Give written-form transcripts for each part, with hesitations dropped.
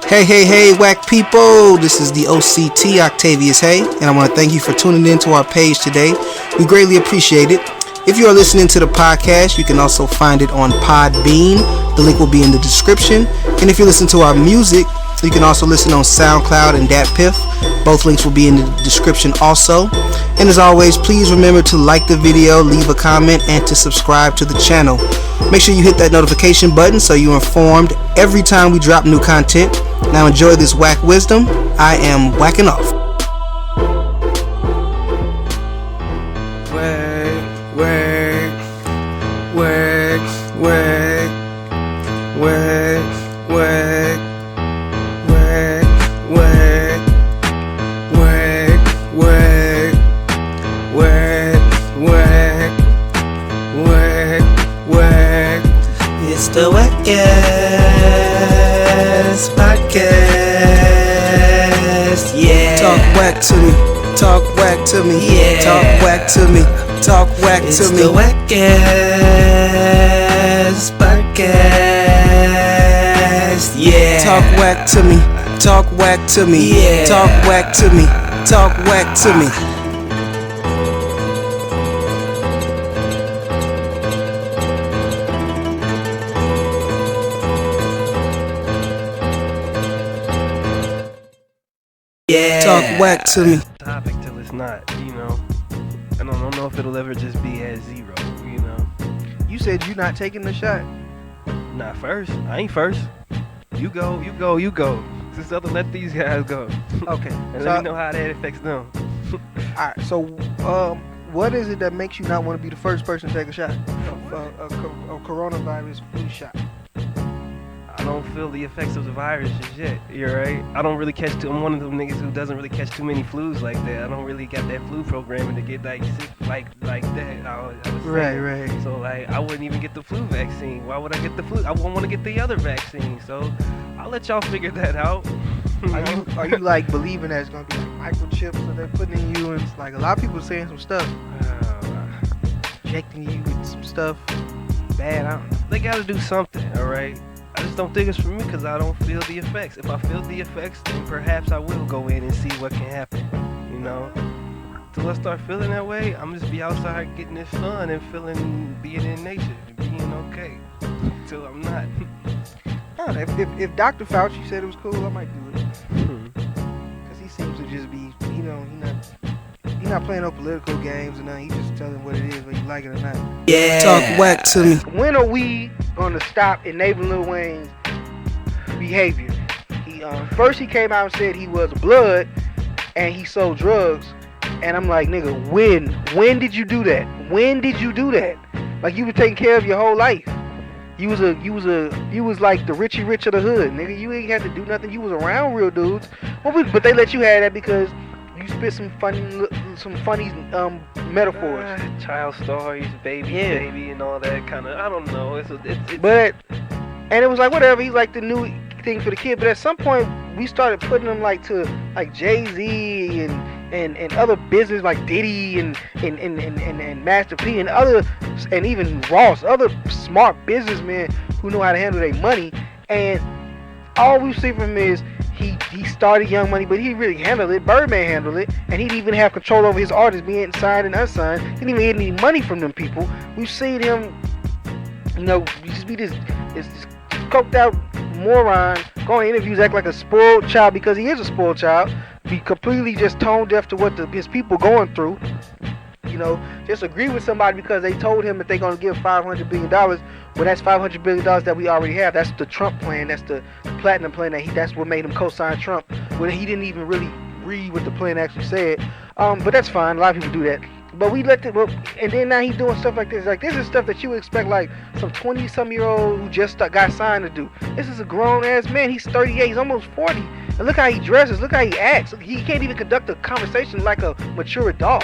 Hey, whack people. This is the OCT, Octavius Haye, and I want to thank you for tuning in to our page today. We greatly appreciate it. If you are listening to the podcast, you can also find it on Podbean. The link will be in the description. And if you listen to our music, you can also listen on SoundCloud and DatPiff. Both links will be in the description also. And as always, please remember to like the video, leave a comment, and to subscribe to the channel. Make sure you hit that notification button so you're informed every time we drop new content. Now enjoy this whack wisdom. I am whacking off. It's the WACCast podcast, yeah. Talk whack to me, talk whack to me, yeah. Talk whack to me, talk whack It's to me. the WACCast podcast, yeah. Talk whack to me, talk whack to me, Yeah. Talk whack to me, talk whack to me. Yeah. Talk whack to me. Topic till it's not, you know. I don't know if it'll ever just be at zero, you know. You said you not taking the shot. Not first. I ain't first. You go. Just have to let these guys go. Okay. And So, let me know how that affects them. alright, so what is it that makes you not want to be the first person to take a shot? A coronavirus flu shot. I don't feel the effects of the virus just yet. You're right. I don't really catch I'm one of them niggas who doesn't really catch too many flus like that. I don't really got that flu programming to get like sick like that. I was saying. Right. So like I wouldn't even get the flu vaccine. Why would I get the flu? I won't want to get the other vaccine. So I'll let y'all figure that out. Are you like believing that it's gonna be like microchips that they're putting in you, and it's like a lot of people saying some stuff, injecting you with some stuff bad. I don't know. They gotta do something, alright? I just don't think it's for me because I don't feel the effects. If I feel the effects, then perhaps I will go in and see what can happen, you know? Till I start feeling that way, I'm just be outside getting this sun and being in nature, and being okay. Till I'm not. I don't know. If Dr. Fauci said it was cool, I might do it. Cause he seems to just be, he not playing no political games or nothing. He just telling what it is, whether you like it or not. Yeah. Talk whack to me. When are we gonna stop enabling Lil Wayne's behavior? First he came out and said he was blood and he sold drugs, and I'm like, nigga, when did you do that? When did you do that? Like, you were taking care of your whole life. You was like the Richie Rich of the hood, nigga. You ain't had to do nothing. You was around real dudes. But they let you have that because you spit some funny metaphors. Child stories, baby, and all that kind of. I don't know. It's And it was like, whatever. He's like the new thing for the kid. But at some point, we started putting him like to like Jay-Z and other business like Diddy and Master P and even Ross, other smart businessmen who know how to handle their money. And all we've seen from him is he started Young Money, but he really handled it. Birdman handled it, and he didn't even have control over his artists being signed and unsigned. He didn't even get any money from them people. We've seen him, just be this coked out moron, going to interviews, act like a spoiled child because he is a spoiled child. Be completely just tone deaf to what his people going through. Just agree with somebody because they told him that they're going to give $500 billion. Well, that's $500 billion that we already have. That's the Trump plan. That's the platinum plan. That's what made him co-sign Trump. When he didn't even really read what the plan actually said. But that's fine. A lot of people do that. But we and then now he's doing stuff like this. Like, this is stuff that you would expect like some 20-some-year-old who just got signed to do. This is a grown-ass man. He's 38. He's almost 40. And look how he dresses. Look how he acts. He can't even conduct a conversation like a mature adult.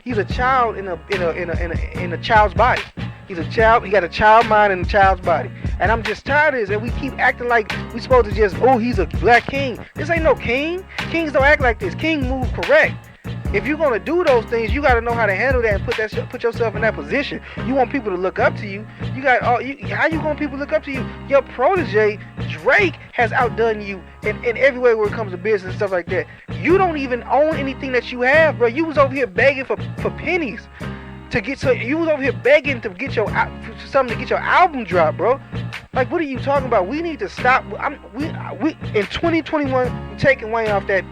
He's a child in a child's body. He's a child. He got a child mind in a child's body. And I'm just tired of this. And we keep acting like we supposed to just, he's a black king. This ain't no king. Kings don't act like this. King move correct. if you're gonna do those things, you gotta know how to handle that and put yourself in that position. You want people to look up to you. How you want people to look up to you? Your protege Drake has outdone you in every way where it comes to business and stuff like that. You don't even own anything that you have, bro. You was over here begging for pennies you was over here begging to get something to get your album dropped, bro. Like, what are you talking about? We need to stop. We in 2021, we're taking Wayne off his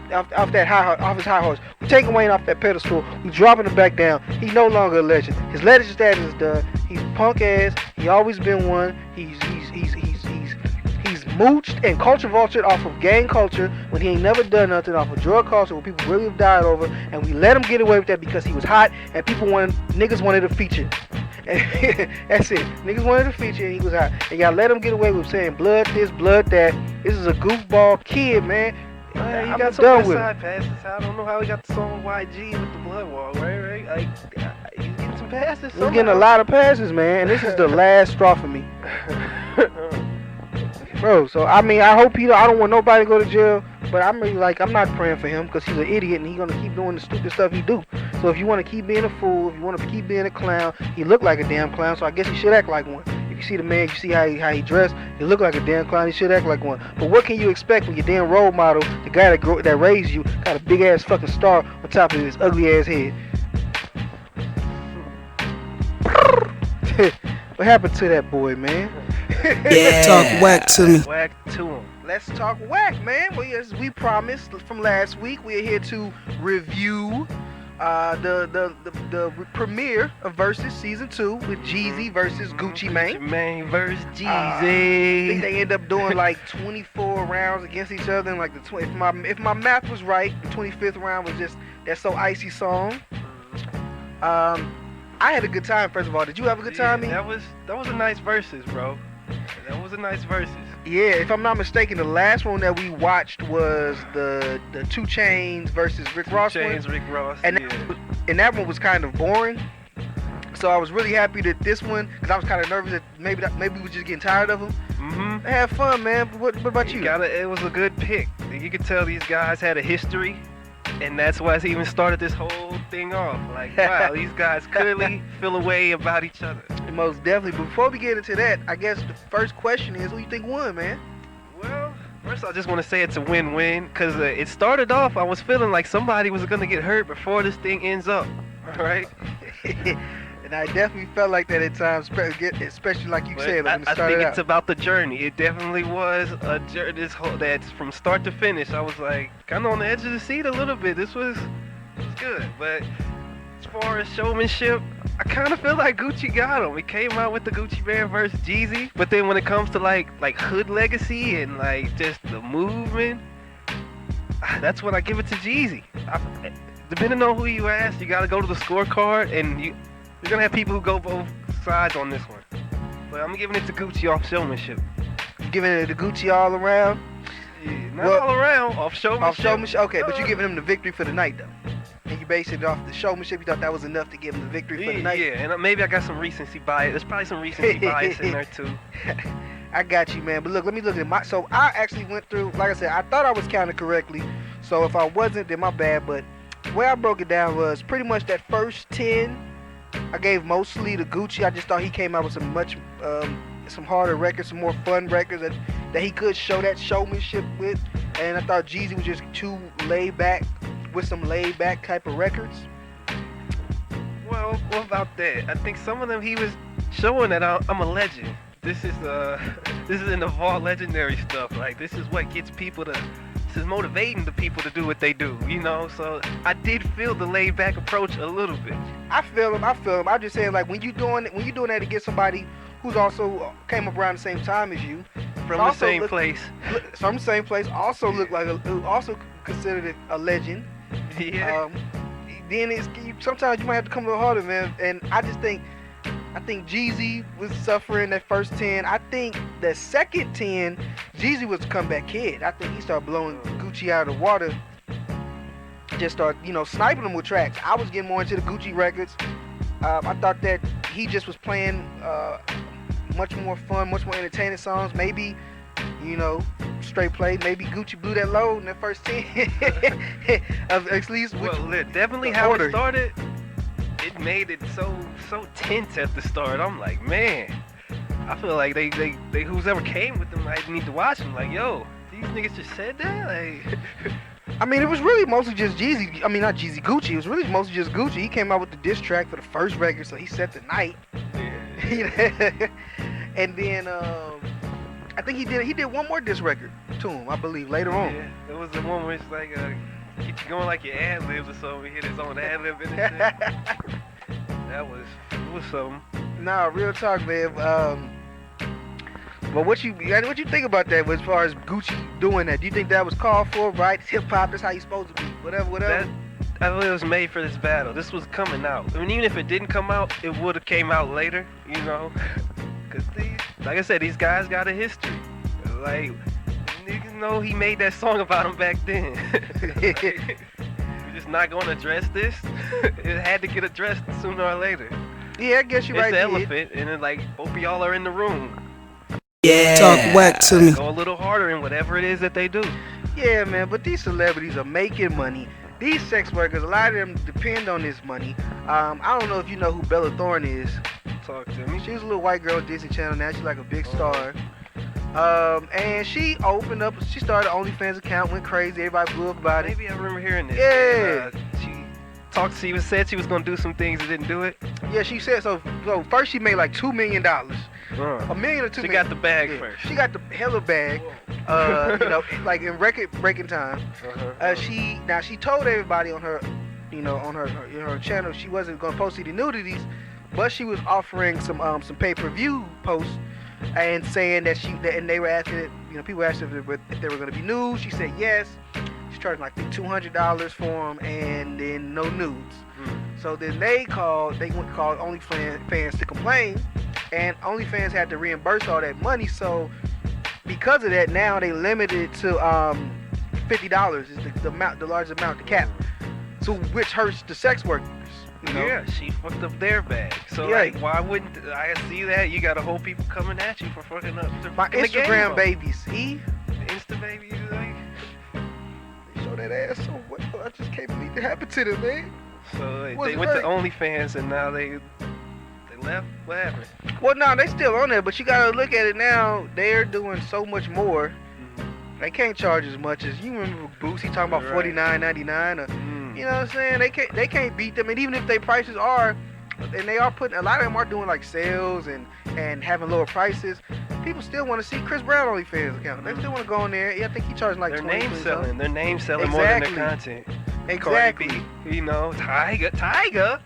high horse. We're taking Wayne off that pedestal. We're dropping him back down. He's no longer a legend. His legend status is done. He's punk ass. He always been one. He's mooched and culture vultured off of gang culture when he ain't never done nothing, off of drug culture where people really have died over, and we let him get away with that because he was hot and niggas wanted to feature. That's it. Niggas wanted to feature and he was hot. And y'all let him get away with saying blood this, blood that. This is a goofball kid, man. He got some West Side passes. I don't know how he got the song YG with the blood wall, right? Like, he's getting some passes. He's getting a lot of passes, man. And this is the last straw for me. Bro, so I mean, I hope I don't want nobody to go to jail, but I'm really like, I'm not praying for him because he's an idiot and he's gonna keep doing the stupid stuff he do. So if you want to keep being a fool, if you want to keep being a clown, he look like a damn clown, so I guess he should act like one. If you see the man, you see how he dressed, he look like a damn clown, he should act like one. But what can you expect when your damn role model, the guy that raised you, got a big ass fucking star on top of his ugly ass head? What happened to that boy, man? Yeah. Talk whack to me. Whack to him. Let's talk whack, man. Well, as we promised from last week, we're here to review the premiere of Versus Season 2 with Jeezy versus Gucci Mane. Gucci Mane versus Jeezy. I think they end up doing like 24 rounds against each other, and like if my math was right, the 25th round was just that So Icy song. I had a good time. First of all, did you have a good time? That was a nice versus, bro. That was a nice versus. Yeah, if I'm not mistaken, the last one that we watched was the 2 Chainz versus Rick Ross one. Rick Ross, and that one was kind of boring. So I was really happy that this one, because I was kind of nervous that maybe we were just getting tired of them. Mm-hmm. I had fun, man. What about you? It was a good pick. You could tell these guys had a history, and that's why he even started this whole thing off. Like, wow, these guys clearly feel a way about each other. Most definitely. But before we get into that, I guess the first question is, who you think won, man? Well, first I just want to say it's a win-win, because it started off, I was feeling like somebody was going to get hurt before this thing ends up, all right? And I definitely felt like that at times, especially like you said, when it started I think out. it's about the journey. It definitely was a journey. That's from start to finish. I was like kind of on the edge of the seat a little bit. This was good, but as far as showmanship, I kind of feel like Gucci got him. He came out with the Gucci Mane versus Jeezy, but then when it comes to like hood legacy and like just the movement, that's when I give it to Jeezy. Depending on who you ask, you gotta go to the scorecard, and you're gonna have people who go both sides on this one. But I'm giving it to Gucci off showmanship. You giving it to Gucci all around? Yeah, not all around, off showmanship. Off showmanship? Okay, but you're giving him the victory for the night, though. And you based it off the showmanship. You thought that was enough to give him the victory for the night? Yeah, and maybe I got some recency bias. There's probably some recency bias in there, too. I got you, man. But look, let me look at my... So I actually went through... Like I said, I thought I was counting correctly. So if I wasn't, then my bad. But the way I broke it down was pretty much that first 10... I gave mostly to Gucci. I just thought he came out with some harder records, some more fun records that he could show that showmanship with. And I thought Jeezy was just too laid back with some laid back type of records. Well, what about that? I think some of them he was showing that I'm a legend. This is in the vault legendary stuff. Like, this is what gets people to. This is motivating the people to do what they do, you know. So I did feel the laid back approach a little bit. I feel him. I'm just saying, like, when you doing that against somebody who's also came up around the same time as you, from the same place, also looked like also considered a legend. Yeah. Then sometimes you might have to come a little harder, man. And I think Jeezy was suffering that first 10. I think the second 10, Jeezy was a comeback kid. I think he started blowing Gucci out of the water. Just start, sniping them with tracks. I was getting more into the Gucci records. I thought that he just was playing much more fun, much more entertaining songs. Maybe, straight play. Maybe Gucci blew that load in that first 10. At least well, definitely how it started. It made it so tense at the start. I'm like, man, I feel like they whoever came with them, I need to watch them. Like, yo, these niggas just said that. Like, I mean, it was really mostly just Jeezy. I mean, not Jeezy, Gucci. It was really mostly just Gucci. He came out with the diss track for the first record, so he set the night. yeah. And then I think he did one more diss record to him, I believe, later on. Yeah, it was the one where it's like get you going like your ad libs or something. He hit his own ad lib in it. It was something. Nah, real talk, man. But what you think about that as far as Gucci doing that? Do you think that was called for, right? It's hip hop, that's how you supposed to be. Whatever. I believe it was made for this battle. This was coming out. I mean, even if it didn't come out, it would have came out later, you know? Because like I said, these guys got a history. Like, niggas know he made that song about him back then. Like, we're just not going to address this. It had to get addressed sooner or later. Yeah, I guess you're right. It's the elephant, and then, like, both of y'all are in the room. Yeah. Talk whack to me. Go a little harder in whatever it is that they do. Yeah, man, but these celebrities are making money. These sex workers, a lot of them depend on this money. I don't know if you know who Bella Thorne is. Talk to me. She was a little white girl on Disney Channel. Now she's like a big star. And she started an Onlyfans account, went crazy. Everybody blew up about it. Maybe I remember hearing this. Yeah. She said she was gonna do some things and didn't do it. Yeah, she said so. So first she made like $2 million. $1 million or $2 million. She got the bag Yeah, first. She got the hella bag. You know, like in record breaking time. She told everybody on her, you know, on her channel she wasn't gonna post any nudities, but she was offering some pay-per-view posts and saying that and they were asking, you know, people asked her if they were gonna be nudes. She said yes. She charged like $200 for them, and then no nudes. So then they called OnlyFans to complain, and OnlyFans had to reimburse all that money. So because of that, now they limited it to $50 is the largest amount, the cap. So which hurts the sex workers. You know? Yeah, she fucked up their bag. So Yeah. like, why wouldn't I see that? You got a whole people coming at you for fucking up. My fucking the game Instagram up. babies, The Insta babies, like. they show that ass so well. I just can't believe it happened to them, man. So Was they it went to right? OnlyFans and now they left. What happened? Well, no, they still on there, but you gotta look at it now. They're doing so much more. They can't charge as much as you remember Boosie talking about Right. $49.99 or you know what I'm saying? They can't beat them, and even if their prices are, and they are putting a lot of them are doing like sales and having lower prices. People still want to see Chris Brown OnlyFans account. They still want to go on there. Yeah, I think he charged like Their 20. name selling. Their name selling more than their content. Exactly. Cardi B, you know, Tyga,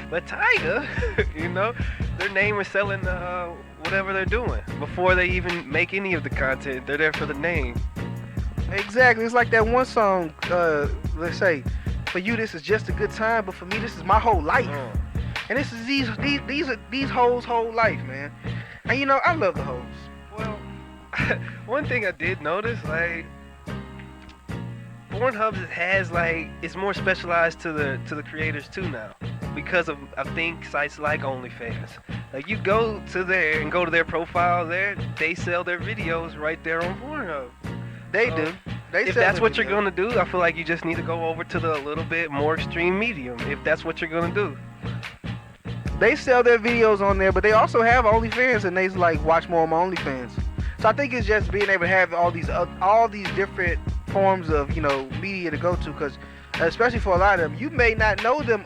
but Tyga, you know, their name is selling whatever they're doing before they even make any of the content. They're there for the name. Exactly. It's like that one song. Let's say, for you this is just a good time, but for me this is my whole life. And this is these hoes' whole life, man. And you know I love the hoes. Well, one thing I did notice, like, Pornhub has like it's more specialized to the creators too now, because of I think sites like OnlyFans. Like you go to there and go to their profile there, they sell their videos right there on Pornhub. They So, do. They If sell that's their what you're videos. gonna do, I feel like you just need to go over to the little bit more extreme medium. If that's what you're gonna do. They sell their videos on there, but they also have OnlyFans, and they like watch more on my OnlyFans. So I think it's just being able to have all these different forms of media to go to, because especially for a lot of them, you may not know them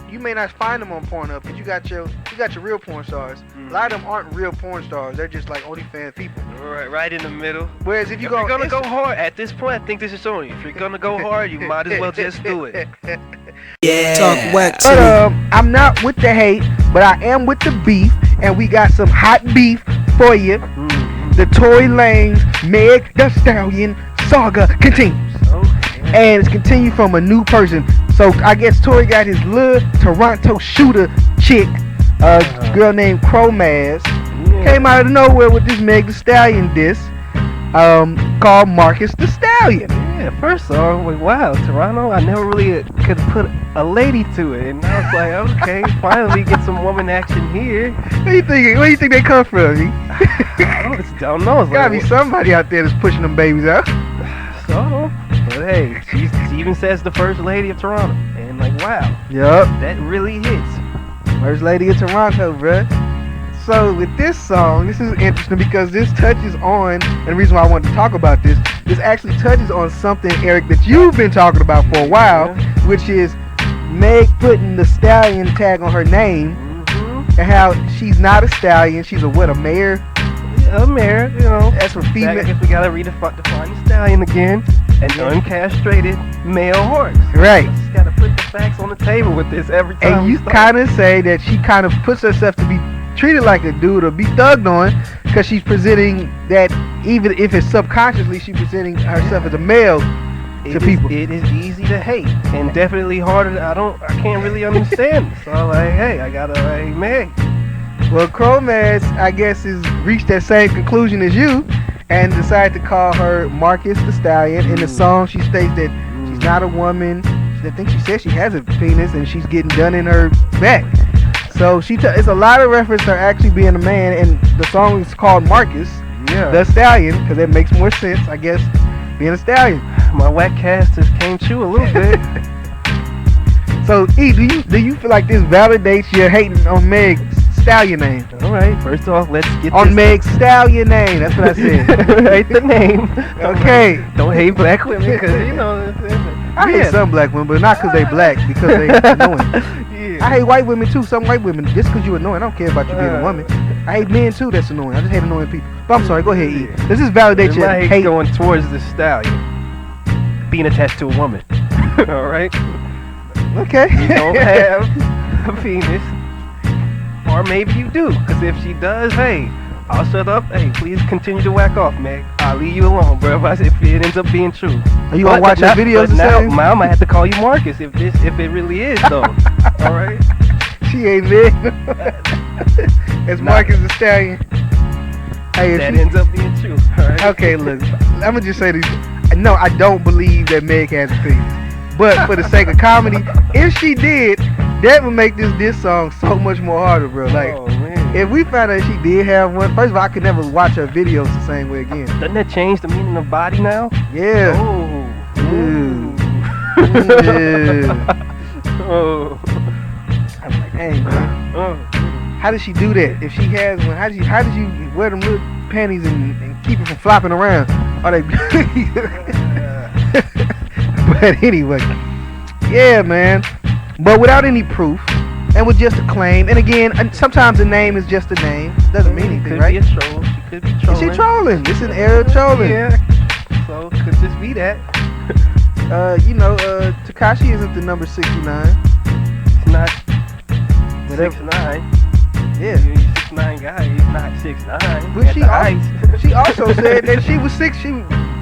you may not find them on Pornhub, but you got your real porn stars. A lot of them aren't real porn stars; they're just like OnlyFans people. Right in the middle. Whereas if You're go gonna go hard at this point, I think this is showing you. If you're gonna go hard, you might as well just do it. Yeah. Talk whack to But me. I'm not with the hate, but I am with the beef, and we got some hot beef for you. The Tory Lanez Meg Thee Stallion saga continues, and it's continued from a new person. So I guess Tory got his little Toronto shooter chick, girl named Chromazz, came out of nowhere with this Meg Thee Stallion diss, called Marcus the Stallion. Yeah, first song, like, wow, Toronto, I never really could put a lady to it. And I was like, okay, finally get some woman action here. Where do you think they come from? I don't know. It's Gotta like, be somebody out there that's pushing them babies out. So, but hey, she even says the first lady of Toronto. And like, wow, Yup. that really hits. First lady of Toronto, bruh. So with this song, this is interesting because this touches on, and the reason why I wanted to talk about this actually touches on something, Eric, that you've been talking about for a while, which is Meg putting the Stallion tag on her name, and how she's not a stallion, she's a mayor? A mayor, you know. That's for female. I guess we gotta define the Stallion again. An uncastrated male horse. Right. Just gotta put the facts on the table with this every time. And you kind of say that she kind of puts herself to be treated like a dude or be thugged on because she's presenting that, even if it's subconsciously, she's presenting herself as a male to people. It is easy to hate and definitely harder to, I can't really understand. So like, hey, I gotta, like, Meg. Well, Chromazz, I guess, has reached that same conclusion as you and decided to call her Marcus the Stallion. In the song, she states that she's not a woman. I think she says she has a penis and she's getting done in her back. So it's a lot of reference to her actually being a man, and the song is called Marcus the Stallion because it makes more sense, I guess, being a stallion. My WACCast just came true a little bit. So, E, do you feel like this validates your hating on Meg's Stallion name? All right, first off, let's get on Meg's Stallion name. That's what I said. Right, the name. Okay. Don't hate black women because you know. I hate some black women, but not because they black, because they annoying. Yeah. I hate white women too. Some white women, just because you're annoying, I don't care about you being a woman. I hate men too. That's annoying. I just hate annoying people. But I'm sorry. Go ahead, E. This is validate your hate going towards the Stallion, being attached to a woman. All right. Okay. You don't have a penis. Or maybe you do, because if she does, hey, I'll shut up. Hey, please continue to whack off, Meg. I'll leave you alone, bro. If it ends up being true. Are you gonna watch her videos? Now, I might have to call you Marcus if it really is, though. All right. She ain't Meg. It's Marcus the Stallion. Hey, that ends up being true. All right. Okay, look, I'm gonna just say this. No, I don't believe that Meg has a penis. But for the sake of comedy, if she did, that would make this song so much more harder, bro. Like, if we found out she did have one, first of all, I could never watch her videos the same way again. Doesn't that change the meaning of body now? Yeah. Oh. Ooh. Yeah. Oh. I'm like, dang, man. How did she do that? If she has one, how did you wear them little panties and keep it from flopping around? Are they? But anyway, yeah, man. But without any proof, and with just a claim, and again, sometimes a name is just a name. Doesn't mean anything, right? Could be a troll. She could be trolling. Is she trolling? This is an era of trolling. Yeah. So could this be that? Tekashi isn't the number 69. It's not. Whatever. 6'9". Yeah. He's 6'9" guy. He's not 6'9". But she also said that she was six.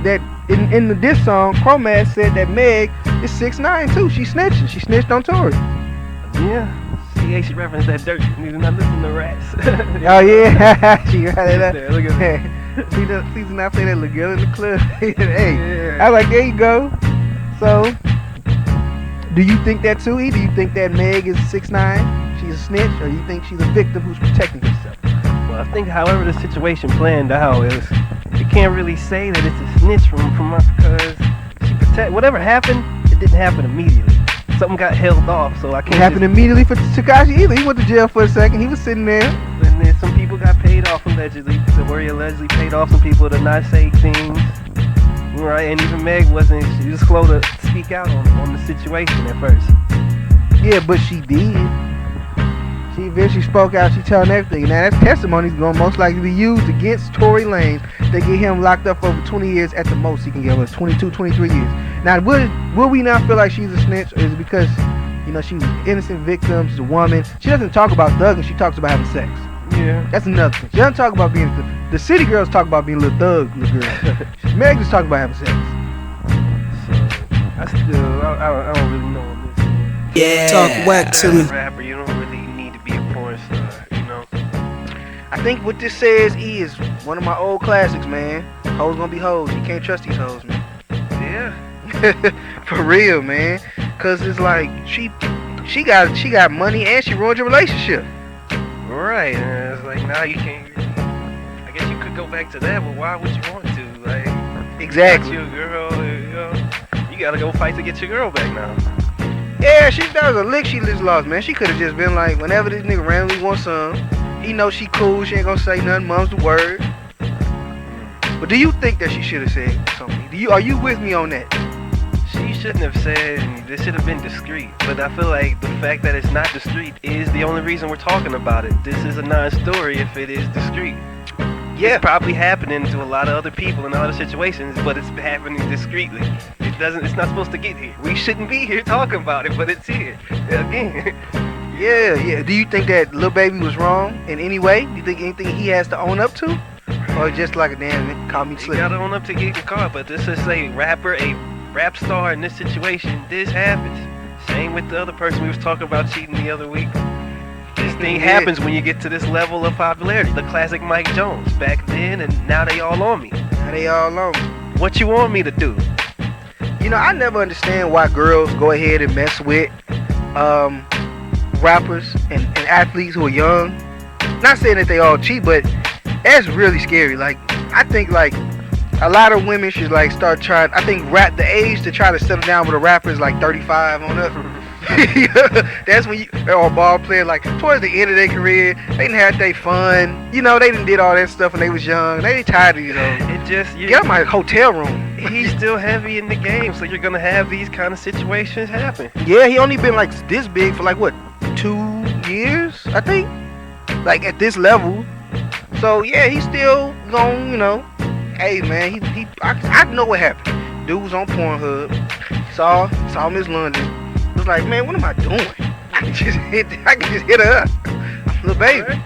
That in this song, Chromazz said that Meg is 6'9" too. She snitched. She snitched on Tory. Yeah. See, she referenced that dirt. You need to not listen to rats. Oh yeah, she got it up. Look at that. Please do not play that little girl in the club. Hey, Yeah. I was like, there you go. So, do you think that too, E? Do you think that Meg is 6'9"? She's a snitch, or you think she's a victim who's protecting herself? Well, I think however the situation planned out is, you can't really say that it's a snitch from us because whatever happened, it didn't happen immediately. Something got held off, so I can't. It happened immediately for Tekashi either. He went to jail for a second. He was sitting there. And then some people got paid off allegedly. So where he allegedly paid off some people to not say things. Right, and even Meg wasn't. She was slow to speak out on the situation at first. Yeah, but she did. She eventually spoke out. She telling everything. Now that testimony is going to most likely be used against Tory Lanez. They get him locked up for over 20 years at the most. He can get over 22, 23 years. Now, will we not feel like she's a snitch, or is it because, she's an innocent victim? She's a woman. She doesn't talk about thugging. She talks about having sex. Yeah. That's another thing. She doesn't talk about being the city girls talk about being little thug little girls. Meg just talking about having sex. So I don't really know on this. Yeah. Talk whack to me. Rapper, you don't really need to be a porn star, I think what this says is one of my old classics, man. Hoes gonna be hoes. You can't trust these hoes, man. Yeah. For real, man. Cause it's like she got money and she ruined your relationship. Right, and it's like now you can't. I guess you could go back to that, but why would you want to? Like, Exactly. you got your girl, you gotta go fight to get your girl back now. Yeah, that was a lick she just lost, man. She could have just been like, whenever this nigga randomly wants some, he knows she cool, she ain't gonna say nothing, mom's the word. But do you think that she should have said something? Are you with me on that? She shouldn't have said, this should have been discreet. But I feel like the fact that it's not discreet is the only reason we're talking about it. This is a non-story if it is discreet. Yeah. It's probably happening to a lot of other people in other situations, but it's happening discreetly. It's not supposed to get here. We shouldn't be here talking about it, but it's here. Again. Yeah. Do you think that Lil Baby was wrong in any way? Do you think anything he has to own up to? Or just like a damn it, call me You slick? gotta own up to getting caught, but this is a rap star in this situation. This happens. Same with the other person we was talking about cheating the other week. This thing happens when you get to this level of popularity. The classic Mike Jones back then, and now they all on me. Now they all on me. What you want me to do? You know, I never understand why girls go ahead and mess with rappers and athletes who are young. Not saying that they all cheat, but that's really scary. Like, I think like a lot of women should like start trying. I think the age to try to settle down with a rapper is like 35 on up. That's when or a ball player, like towards the end of their career, they didn't have their fun. You know, they didn't did all that stuff when they was young. They tired of It just get out my hotel room. He's still heavy in the game, so you're gonna have these kind of situations happen. Yeah, he only been like this big for like what 2 years, I think. Like at this level. So yeah, he's still going. You know, hey man, I know what happened. Dude was on Pornhub, saw Miss London. Was like, man, what am I doing? I can just hit her up. Lil Baby. Right?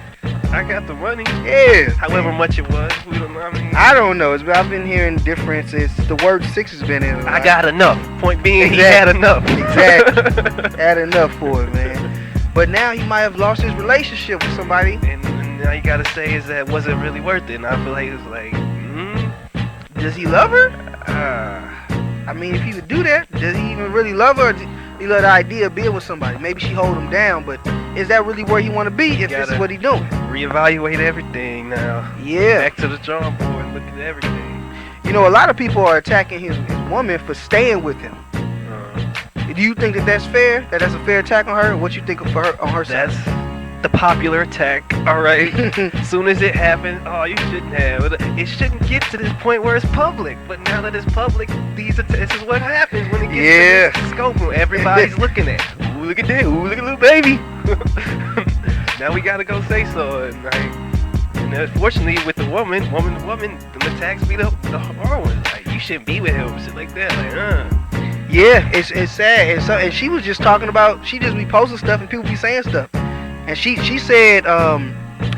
I got the money. Yeah. However much it was, we don't know. I don't know. I've been hearing differences. The word 6 has been in it. I got enough. Point being, Exactly. he had enough. Exactly. Had enough for it, man. But now he might have lost his relationship with somebody. And now you gotta say, is that was it really worth it? And I feel like it's like, does he love her? I mean, if he would do that, does he even really love her? Or he love the idea of being with somebody? Maybe she hold him down, but is that really where he want to be if this is what he doing? Reevaluate everything now. Yeah. Back to the drawing board and look at everything. You know, a lot of people are attacking his woman for staying with him. Do you think that that's fair? That's a fair attack on her? What you think of her on her side? That's the popular attack. All right. As soon as it happened, you shouldn't have. It shouldn't get to this point where it's public. But now that it's public, this is what happens when it gets to this scope. Everybody's looking at. Ooh, look at that. Ooh, look at Lil Baby. Now we gotta go say so. And unfortunately, with the woman, the attacks be the hard ones. Like, you shouldn't be with him, shit like that. Yeah, it's sad. And she was just talking about, she just be posting stuff and people be saying stuff. And she said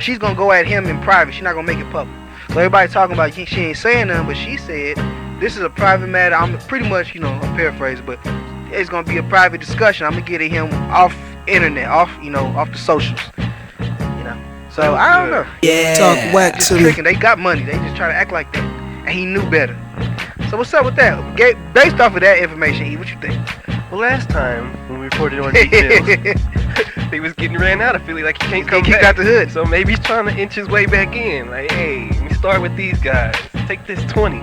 she's gonna go at him in private. She's not gonna make it public. So everybody's talking about she ain't saying nothing, but she said this is a private matter. I'm pretty much, I'm paraphrasing, but it's gonna be a private discussion. I'm gonna get at him off internet, off the socials. So I don't know. Yeah. Talk whack Just to me. tricking. They got money. They just try to act like that. And he knew better. So what's up with that? Based off of that information, E, what you think? Well, last time when we reported on Meek Mill, he was getting ran out of Philly, like he can't come He back. got the hood. So maybe he's trying to inch his way back in. Like, hey, let me start with these guys. Take this 20.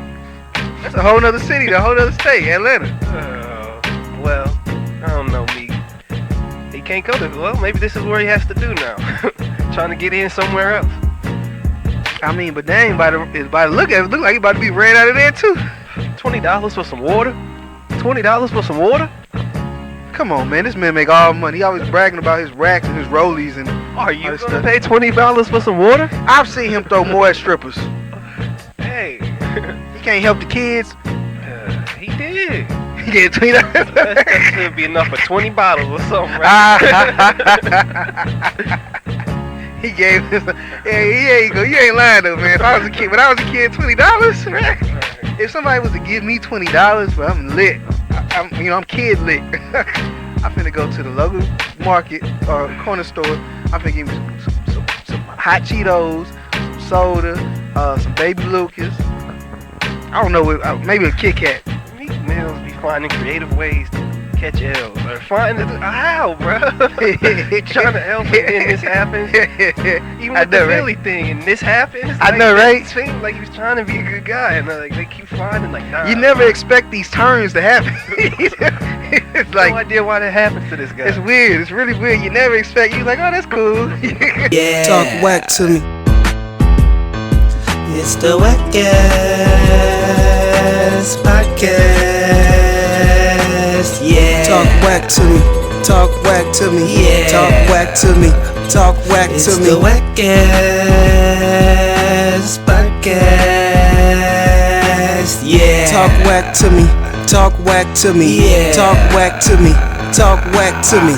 That's a whole nother city, a whole nother state, Atlanta. Well, I don't know, Meek. He can't go to. Well, maybe this is where he has to do now. Trying to get in somewhere else. I mean, but dang, by the look at it, look like he about to be ran out of there too. $20 for some water? $20 for some water? Come on, man, this man make all money. He always bragging about his racks and his rollies and. Are you all this gonna stuff. pay $20 for some water? I've seen him throw more at strippers. Hey, He can't help the kids. he did. He get $20. That should be enough for 20 bottles or something, right? He gave his. Yeah, you go. You ain't lying though, man. If I was a kid, when I was a kid, $20. Man. If somebody was to give me $20, well, I'm lit. I'm kid lit. I'm finna go to the local market or corner store. I'm finna give me some hot Cheetos, some soda, some Baby Lucas. I don't know, maybe a Kit Kat. Meek Mill's be finding creative ways to catch L's or find how, bro. Trying to help and then this happens. Even with the Philly thing, and this happens. I know, right? It seems like he was trying to be a good guy, and like they keep finding like, nah. You never expect these turns to happen. It's like, no idea why that happens to this guy. it's weird. It's really weird. You never expect. You're like, oh, that's cool. Yeah. Talk whack to me. It's the WACCast podcast. Yeah. Talk whack to me. Talk whack to me. Yeah. Talk whack to me. Talk whack It's to the me. WACCast podcast. Yeah. Talk whack to me. Talk whack to me. Yeah. Talk whack to me. Talk whack to me.